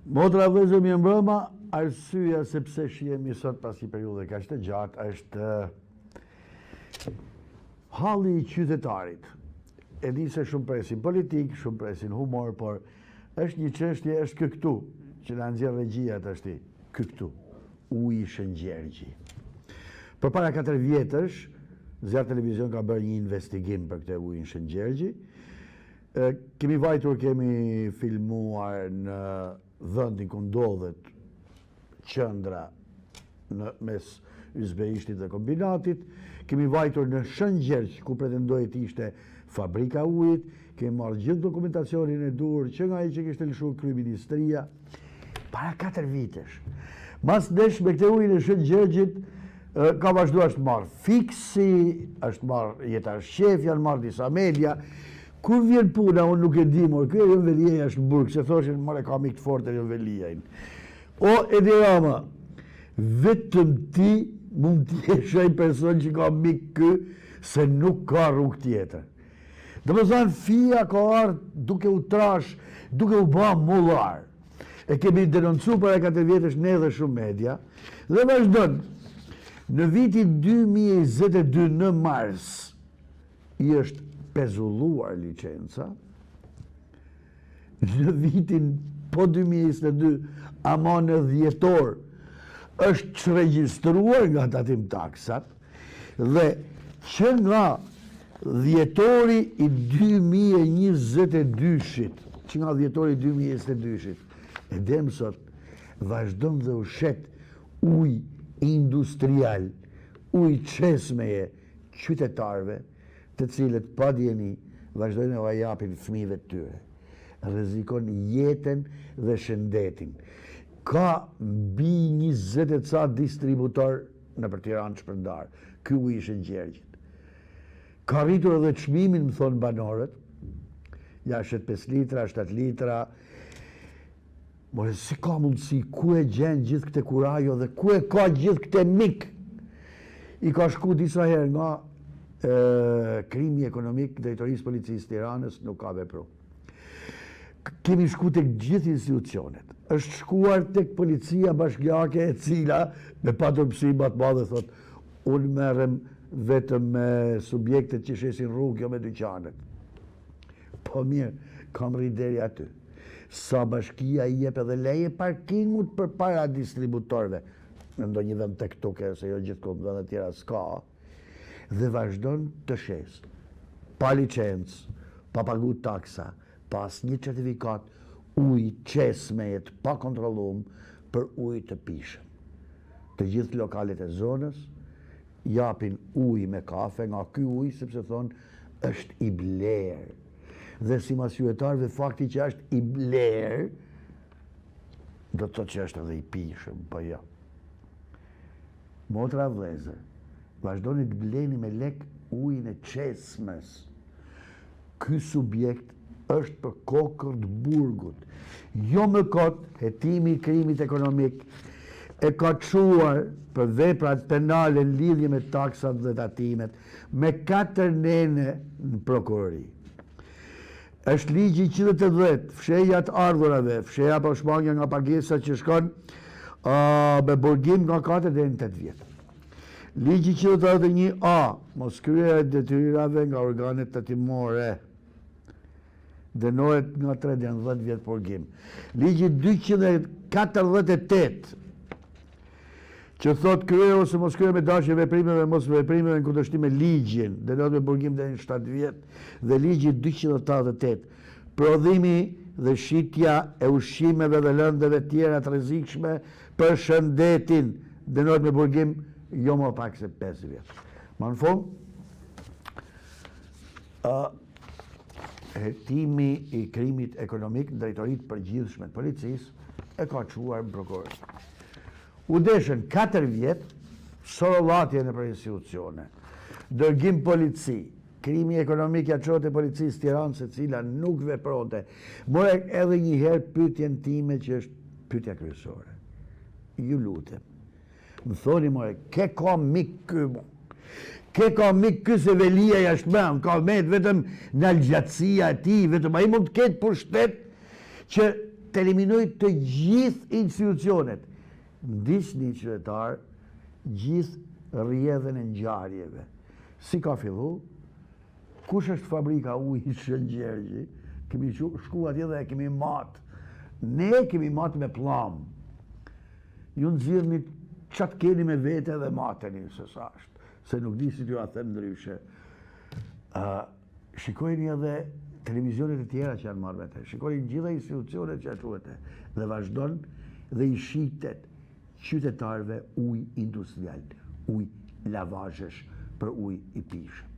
Motra vëzëm i mbrëma, arsyeja sepse shihemi sot pas një periudhe kaq të gjatë është halli i qytetarit. E di se shumë presin politik, shumë presin humor, por është një çështje, është këtu që na nxjerr regjia është këtu. Uji Shëngjergji. Përpara 4 vjetësh, Zjarr Televizion ka bërë një investigim për këtë ujin Shëngjergji. Kemi vajtur, kemi filmuar në vendin ku ndodhet qendra mes Ysbeishtit dhe kombinatit, kemi vajtur në Shëngjergj ku pretendoi të ishte fabrika ujit, kemi marrë gjithë dokumentacionin e dur që nga ai që kishte lëshuar kryeministria para 4 vitesh. Mas desh me këtë ujin e Shëngjergjit ka vazhduar të marrë fiksi, është marrë Jetar Shef, janë marrë disa media. Kur vjen puna, unë nuk e di, mor, kjo Jon Veliaj është në burg, se thoshin, more ka mik të fortë Jon Veliajin. O, Edi Rama, vetëm ti mund të jesh ai person që ka mik kë, se nuk ka rrugë tjetër. Dhe më thënë, fia ka ardhur duke u trash, duke u bë mullar. E kemi denoncu para 4 vjetësh ne dhe shumë media, dhe vazhdon. Në vitin 2022 në mars, i është pezulluar licenca, në vitin po 2022, ama në dhjetor, është regjistruar nga tatim taksat, dhe që nga dhjetori i 2022-shit, që nga dhjetori 2022-shit, e dem sot, vazhdon dhe ushet uj industrial, uj qesmeje qytetarve, të cilët pa djeni vazhdojnë e japin fëmijëve të tyre. Rrezikon jetën dhe shëndetin. Ka mbi 20 e ca distributor në për Tiranë shpërndar, ky ujë i Shëngjergjit. Ka rritur edhe çmimin, më thonë banorët, ja 5 litra, 7 litra. More, si ka mundësi, ku e gjen gjithë këte kurajo dhe ku e ka gjithë këte mik? I ka shku disa herë nga krimi ekonomik, drejtorisë policisë Tiranës nuk ka vepru. Kemi shku tek gjithë institucionet. Është shkuar tek policia bashkiake e cila me paturpsi më të madhe thot, unë merrem vetëm me subjektet që shesin rrugë, jo me dyqanet. Po mirë, kam rri deri aty. Sa bashkia i jep edhe leje parkingut për para distributorve. Në ndonjë vend tek tuke, se jo gjithkohë vende tjera s'ka. Dhe vazhdon të shes, pa licencë, pa pagu taksa, pas një certifikat ujë qesmejet pa kontrollum për ujë të pishëm. Të gjithë lokalet e zonës japin ujë me kafe nga ky ujë, sepse thonë është i blerë. Dhe si masjuetarve fakti që është i blerë, do të thotë që është edhe i pishëm, po jo. Motra vëllezër, vazhdoni të bleni me lek ujin e qesmes. Ky subjekt është për kokër të burgut. Jo më kot, hetimi i krimit ekonomik e ka çuar për veprat penale në lidhje me taksat dhe tatimet me 4 nene në prokurori. Është ligji 180, fsheja të ardhurave, fsheja për shmangja nga pagesa që shkon me burgim nga 4 deri në 8 vjet. Ligji 181A, mos kryerja e detyrave nga organet tatimore, dënohet nga 3 deri në 10 vjet burgim. Ligji 248, që thot kryer ose mos kryer me dashje veprimeve mos veprimeve në kundërshtim me ligjin, dënohet me burgim deri në 7 vjet, dhe ligji 288, prodhimi dhe shitja e ushqimeve dhe lëndëve tjera të rrezikshme për shëndetin, dënohet me burgim jo më pak se 5 vjet. Ma në fund, hetimi i krimit ekonomik në drejtoritë përgjithshme të policisë e ka çuar prokurori. U deshën 4 vjet sorollatje në për institucione, dërgim polici, krimi ekonomik ja çohet e policisë Tiranës, e cila nuk vepronte. More edhe një herë pyetjen time që është pyetja kryesore. Ju lutem. Më thoni, more, ke ka mik ky mo? Ke ka mik ky se Velia jashtë mend, ka met vetëm në gjatësia e tij, vetëm ai mund të ketë pushtet që të eliminoj të gjithë institucionet. Ndiqni qytetar gjithë rrjedhën e ngjarjeve. Si ka fillu? Kush është fabrika ujit Shëngjergji? Kemi shku atje dhe e kemi matë. Ne kemi matë me plam. Ju nxirrni çat keni me vete dhe mateni se sa është. Se nuk di si t'ju a them ndryshe. Shikojni edhe televizionet e tjera që janë marrë me te. Shikojni gjitha institucionet që quhete. Dhe vazhdon dhe i shitet qytetarëve ujë industrial, ujë lavazhesh për ujë i pishëm.